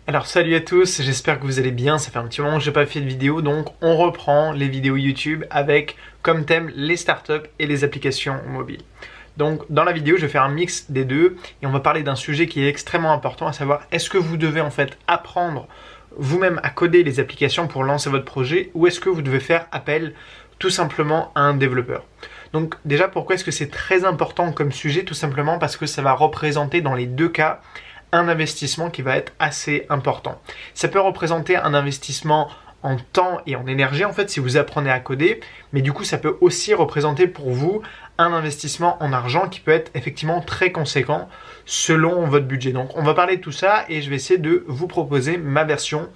Alors salut à tous, j'espère que vous allez bien, ça fait un petit moment que j'ai pas fait de vidéo, donc on reprend les vidéos YouTube avec comme thème les startups et les applications mobiles. Donc dans la vidéo je vais faire un mix des deux et on va parler d'un sujet qui est extrêmement important, à savoir est-ce que vous devez en fait apprendre vous-même à coder les applications pour lancer votre projet ou est-ce que vous devez faire appel tout simplement à un développeur. Donc déjà pourquoi est-ce que c'est très important comme sujet? Tout simplement parce que ça va représenter dans les deux cas un investissement qui va être assez important. Ça peut représenter un investissement en temps et en énergie en fait si vous apprenez à coder, mais du coup ça peut aussi représenter pour vous un investissement en argent qui peut être effectivement très conséquent selon votre budget. Donc on va parler de tout ça et je vais essayer de vous proposer ma version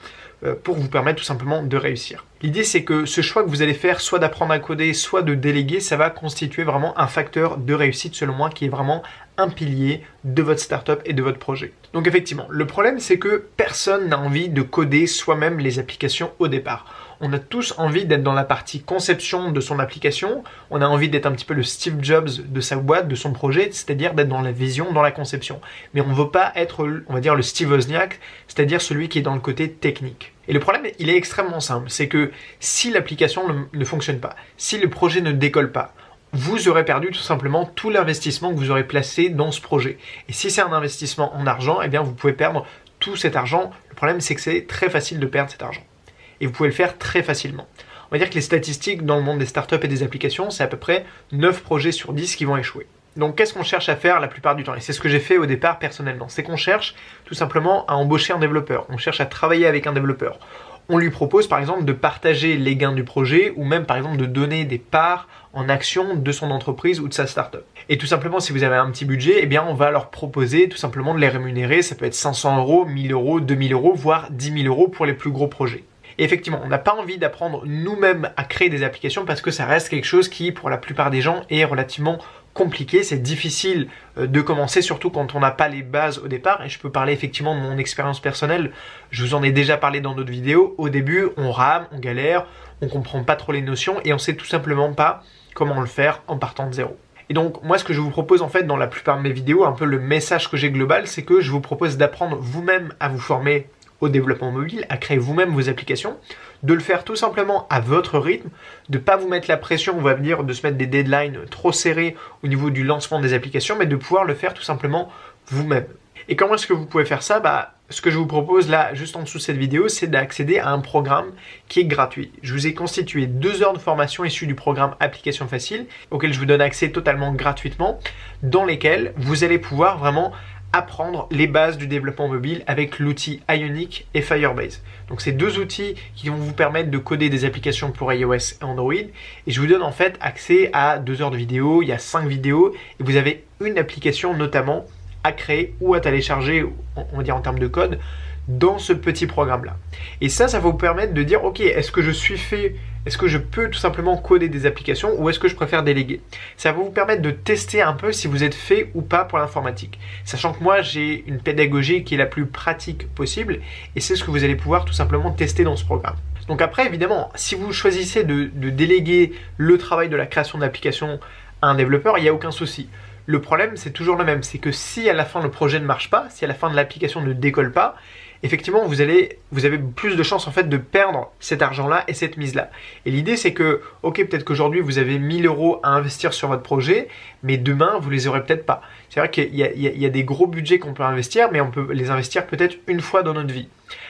pour vous permettre tout simplement de réussir. L'idée c'est que ce choix que vous allez faire, soit d'apprendre à coder, soit de déléguer, ça va constituer vraiment un facteur de réussite selon moi qui est vraiment un pilier de votre startup et de votre projet. Donc effectivement, le problème c'est que personne n'a envie de coder soi-même les applications au départ. On a tous envie d'être dans la partie conception de son application, on a envie d'être un petit peu le Steve Jobs de sa boîte, de son projet, c'est-à-dire d'être dans la vision, dans la conception. Mais on ne veut pas être, on va dire, le Steve Wozniak, c'est-à-dire celui qui est dans le côté technique. Et le problème, il est extrêmement simple, c'est que si l'application ne fonctionne pas, si le projet ne décolle pas, vous aurez perdu tout simplement tout l'investissement que vous aurez placé dans ce projet. Et si c'est un investissement en argent, eh bien vous pouvez perdre tout cet argent. Le problème, c'est que c'est très facile de perdre cet argent. Et vous pouvez le faire très facilement. On va dire que les statistiques dans le monde des startups et des applications, c'est à peu près 9 projets sur 10 qui vont échouer. Donc qu'est-ce qu'on cherche à faire la plupart du temps? Et c'est ce que j'ai fait au départ personnellement. C'est qu'on cherche tout simplement à embaucher un développeur. On cherche à travailler avec un développeur. On lui propose par exemple de partager les gains du projet ou même par exemple de donner des parts en actions de son entreprise ou de sa startup. Et tout simplement si vous avez un petit budget, eh bien on va leur proposer tout simplement de les rémunérer. Ça peut être 500 euros, 1000 euros, 2000 euros, voire 10 000 euros pour les plus gros projets. Et effectivement, on n'a pas envie d'apprendre nous-mêmes à créer des applications parce que ça reste quelque chose qui, pour la plupart des gens, est relativement compliqué. C'est difficile de commencer, surtout quand on n'a pas les bases au départ. Et je peux parler effectivement de mon expérience personnelle. Je vous en ai déjà parlé dans d'autres vidéos. Au début, on rame, on galère, on comprend pas trop les notions et on sait tout simplement pas comment le faire en partant de zéro. Et donc, moi, ce que je vous propose en fait dans la plupart de mes vidéos, un peu le message que j'ai global, c'est que je vous propose d'apprendre vous-même à vous former au développement mobile, à créer vous-même vos applications, de le faire tout simplement à votre rythme, de ne pas vous mettre la pression, on va dire, de se mettre des deadlines trop serrés au niveau du lancement des applications, mais de pouvoir le faire tout simplement vous-même. Et comment est-ce que vous pouvez faire ça? Ce que je vous propose là, juste en dessous de cette vidéo, c'est d'accéder à un programme qui est gratuit. Je vous ai constitué 2 heures de formation issues du programme Application Facile, auquel je vous donne accès totalement gratuitement, dans lesquels vous allez pouvoir vraiment apprendre les bases du développement mobile avec l'outil Ionic et Firebase. Donc c'est 2 outils qui vont vous permettre de coder des applications pour iOS et Android et je vous donne en fait accès à 2 heures de vidéo, il y a 5 vidéos et vous avez une application notamment à créer ou à télécharger, on va dire en termes de code, dans ce petit programme-là. Et ça va vous permettre de dire, ok, est-ce que je suis fait, est-ce que je peux tout simplement coder des applications ou est-ce que je préfère déléguer? Ça va vous permettre de tester un peu si vous êtes fait ou pas pour l'informatique. Sachant que moi, j'ai une pédagogie qui est la plus pratique possible et c'est ce que vous allez pouvoir tout simplement tester dans ce programme. Donc après, évidemment, si vous choisissez de déléguer le travail de la création d'applications à un développeur, il n'y a aucun souci. Le problème, c'est toujours le même, c'est que si à la fin le projet ne marche pas, si à la fin de l'application ne décolle pas, effectivement, vous avez plus de chances en fait de perdre cet argent-là et cette mise-là. Et l'idée, c'est que, ok, peut-être qu'aujourd'hui, vous avez 1000 euros à investir sur votre projet, mais demain, vous les aurez peut-être pas. C'est vrai qu'il y a des gros budgets qu'on peut investir, mais on peut les investir peut-être une fois dans notre vie.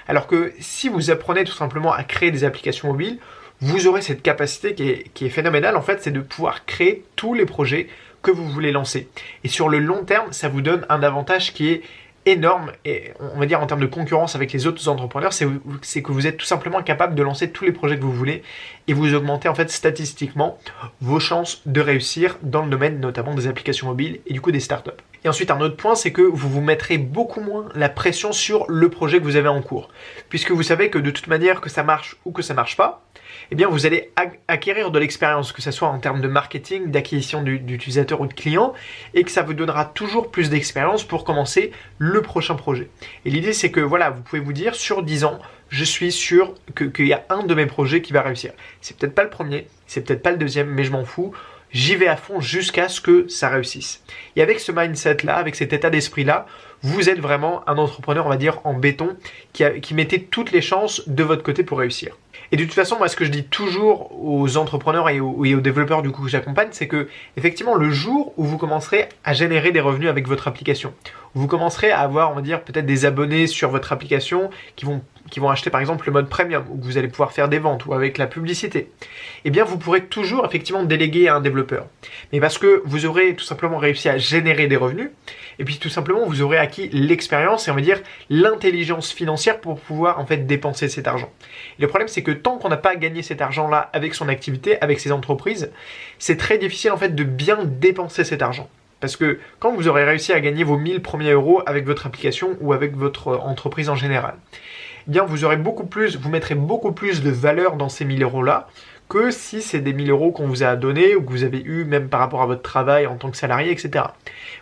Alors que si vous apprenez tout simplement à créer des applications mobiles, vous aurez cette capacité qui est phénoménale, en fait, c'est de pouvoir créer tous les projets que vous voulez lancer. Et sur le long terme, ça vous donne un avantage qui est énorme et on va dire en termes de concurrence avec les autres entrepreneurs, c'est que vous êtes tout simplement capable de lancer tous les projets que vous voulez et vous augmentez en fait statistiquement vos chances de réussir dans le domaine notamment des applications mobiles et du coup des startups. Et ensuite un autre point, c'est que vous vous mettrez beaucoup moins la pression sur le projet que vous avez en cours, puisque vous savez que de toute manière que ça marche ou que ça marche pas, eh bien vous allez acquérir de l'expérience, que ce soit en termes de marketing, d'acquisition d'utilisateurs ou de clients, et que ça vous donnera toujours plus d'expérience pour commencer le prochain projet. Et l'idée c'est que voilà, vous pouvez vous dire sur 10 ans, je suis sûr qu'il y a un de mes projets qui va réussir. C'est peut-être pas le premier, c'est peut-être pas le deuxième, mais je m'en fous. J'y vais à fond jusqu'à ce que ça réussisse. Et avec ce mindset-là, avec cet état d'esprit-là, vous êtes vraiment un entrepreneur, on va dire, en béton, qui mettait toutes les chances de votre côté pour réussir. Et de toute façon, moi, ce que je dis toujours aux entrepreneurs et aux développeurs du coup que j'accompagne, c'est que effectivement, le jour où vous commencerez à générer des revenus avec votre application, où vous commencerez à avoir, on va dire, peut-être des abonnés sur votre application qui vont acheter par exemple le mode premium, où vous allez pouvoir faire des ventes ou avec la publicité, eh bien, vous pourrez toujours effectivement déléguer à un développeur. Mais parce que vous aurez tout simplement réussi à générer des revenus, et puis tout simplement, vous aurez acquis l'expérience et on va dire l'intelligence financière pour pouvoir en fait dépenser cet argent. Et le problème, c'est que tant qu'on n'a pas gagné cet argent-là avec son activité, avec ses entreprises, c'est très difficile en fait de bien dépenser cet argent. Parce que quand vous aurez réussi à gagner vos 1000 premiers euros avec votre application ou avec votre entreprise en général, eh bien vous mettrez beaucoup plus de valeur dans ces 1000 euros-là que si c'est des 1000 euros qu'on vous a donnés ou que vous avez eu même par rapport à votre travail en tant que salarié, etc.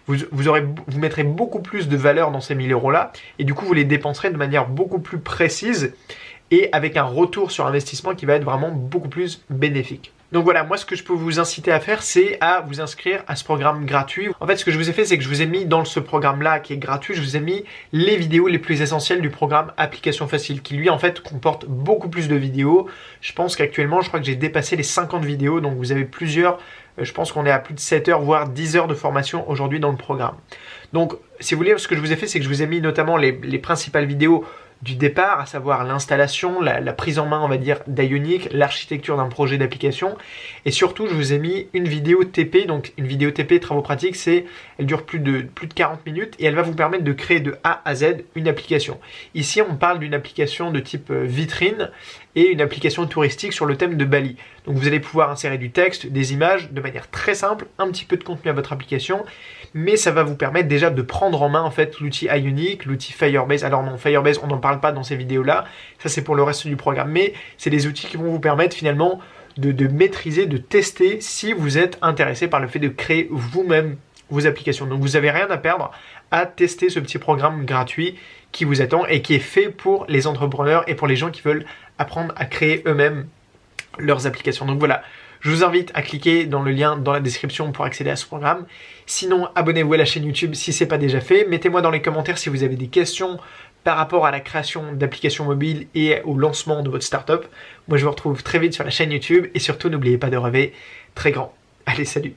Vous mettrez beaucoup plus de valeur dans ces 1000 euros-là et du coup vous les dépenserez de manière beaucoup plus précise et avec un retour sur investissement qui va être vraiment beaucoup plus bénéfique. Donc voilà, moi ce que je peux vous inciter à faire, c'est à vous inscrire à ce programme gratuit. En fait, ce que je vous ai fait, c'est que je vous ai mis dans ce programme-là qui est gratuit, je vous ai mis les vidéos les plus essentielles du programme Application Facile, qui lui en fait comporte beaucoup plus de vidéos. Je pense qu'actuellement, je crois que j'ai dépassé les 50 vidéos, donc vous avez plusieurs, je pense qu'on est à plus de 7 heures, voire 10 heures de formation aujourd'hui dans le programme. Donc, si vous voulez, ce que je vous ai fait, c'est que je vous ai mis notamment les principales vidéos du départ, à savoir l'installation, la prise en main, on va dire, d'Ionic, l'architecture d'un projet d'application. Et surtout, je vous ai mis une vidéo TP, donc une vidéo TP travaux pratiques, elle dure plus de 40 minutes et elle va vous permettre de créer de A à Z une application. Ici, on parle d'une application de type vitrine et une application touristique sur le thème de Bali. Donc vous allez pouvoir insérer du texte, des images de manière très simple, un petit peu de contenu à votre application, mais ça va vous permettre déjà de prendre en main en fait l'outil Ionic, l'outil Firebase. Alors non, Firebase, on n'en parle pas dans ces vidéos-là, ça c'est pour le reste du programme, mais c'est des outils qui vont vous permettre finalement de maîtriser, de tester si vous êtes intéressé par le fait de créer vous-même vos applications. Donc vous n'avez rien à perdre à tester ce petit programme gratuit qui vous attend et qui est fait pour les entrepreneurs et pour les gens qui veulent apprendre à créer eux-mêmes leurs applications. Donc voilà, je vous invite à cliquer dans le lien dans la description pour accéder à ce programme. Sinon, abonnez-vous à la chaîne YouTube si ce n'est pas déjà fait. Mettez-moi dans les commentaires si vous avez des questions par rapport à la création d'applications mobiles et au lancement de votre startup. Moi, je vous retrouve très vite sur la chaîne YouTube et surtout, n'oubliez pas de rêver très grand. Allez, salut!